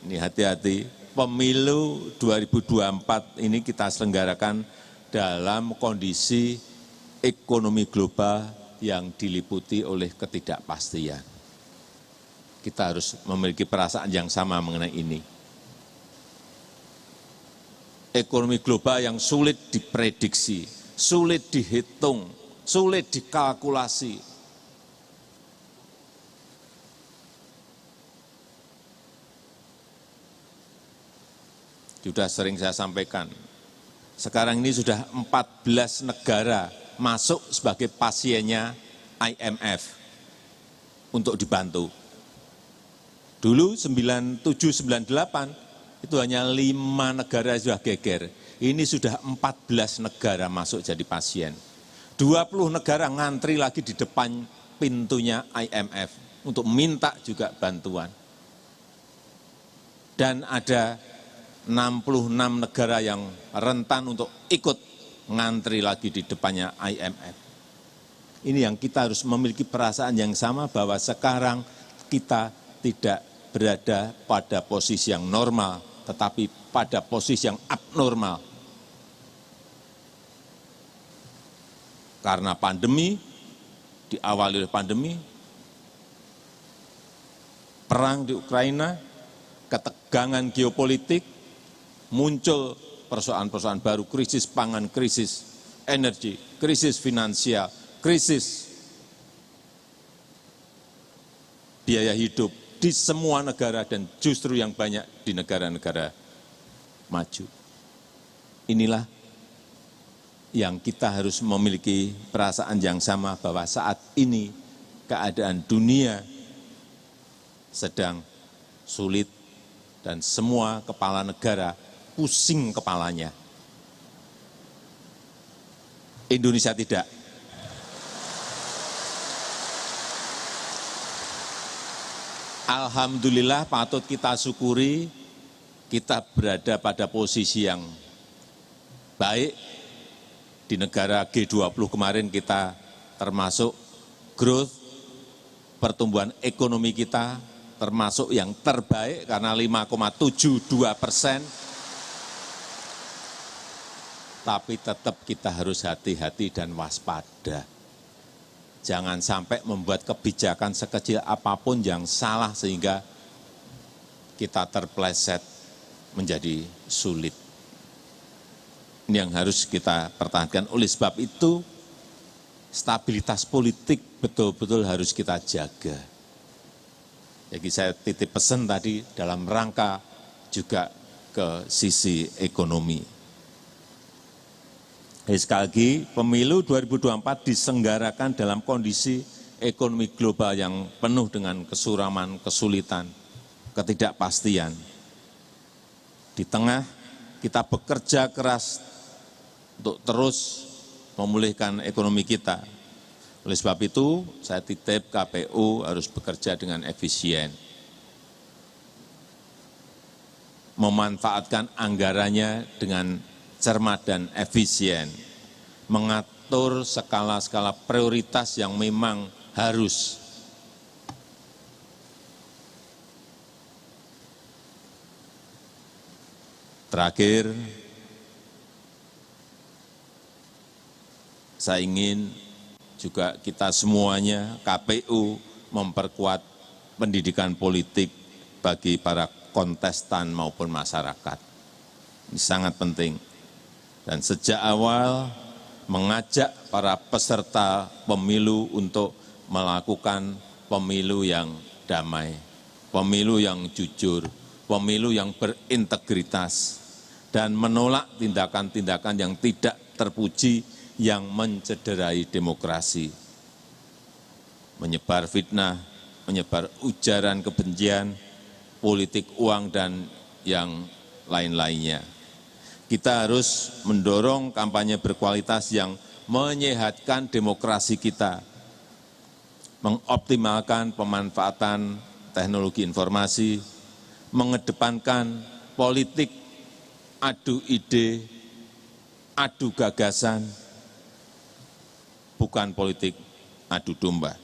ini hati-hati, pemilu 2024 ini kita selenggarakan dalam kondisi ekonomi global yang diliputi oleh ketidakpastian. Kita harus memiliki perasaan yang sama mengenai ini. Ekonomi global yang sulit diprediksi, sulit dihitung, sulit dikalkulasi. Sudah sering saya sampaikan, sekarang ini sudah 14 negara masuk sebagai pasiennya IMF untuk dibantu. Dulu 97-98 itu hanya 5 negara sudah geger. Ini sudah 14 negara masuk jadi pasien. 20 negara ngantri lagi di depan pintunya IMF untuk minta juga bantuan. Dan ada 66 negara yang rentan untuk ikut ngantri lagi di depannya IMF. Ini yang kita harus memiliki perasaan yang sama bahwa sekarang kita tidak berada pada posisi yang normal, tetapi pada posisi yang abnormal. Karena pandemi, diawali oleh pandemi, perang di Ukraina, ketegangan geopolitik, muncul persoalan-persoalan baru, krisis pangan, krisis energi, krisis finansial, krisis biaya hidup di semua negara dan justru yang banyak di negara-negara maju. Inilah yang kita harus memiliki perasaan yang sama bahwa saat ini keadaan dunia sedang sulit dan semua kepala negara pusing kepalanya. Indonesia tidak. Alhamdulillah patut kita syukuri kita berada pada posisi yang baik. Di negara G20 kemarin kita termasuk growth, pertumbuhan ekonomi kita termasuk yang terbaik karena 5,72%. Tapi tetap kita harus hati-hati dan waspada. Jangan sampai membuat kebijakan sekecil apapun yang salah sehingga kita terpleset menjadi sulit. Ini yang harus kita pertahankan. Oleh sebab itu, stabilitas politik betul-betul harus kita jaga. Jadi saya titip pesan tadi dalam rangka juga ke sisi ekonomi. Sekali lagi, pemilu 2024 diselenggarakan dalam kondisi ekonomi global yang penuh dengan kesuraman, kesulitan, ketidakpastian. Di tengah kita bekerja keras untuk terus memulihkan ekonomi kita. Oleh sebab itu, saya titip KPU harus bekerja dengan efisien. Memanfaatkan anggarannya dengan cermat dan efisien, mengatur skala-skala prioritas yang memang harus. Terakhir, saya ingin juga kita semuanya, KPU, memperkuat pendidikan politik bagi para kontestan maupun masyarakat. Ini sangat penting. Dan sejak awal mengajak para peserta pemilu untuk melakukan pemilu yang damai, pemilu yang jujur, pemilu yang berintegritas, dan menolak tindakan-tindakan yang tidak terpuji yang mencederai demokrasi, menyebar fitnah, menyebar ujaran kebencian, politik uang, dan yang lain-lainnya. Kita harus mendorong kampanye berkualitas yang menyehatkan demokrasi kita, mengoptimalkan pemanfaatan teknologi informasi, mengedepankan politik adu ide, adu gagasan, bukan politik adu domba.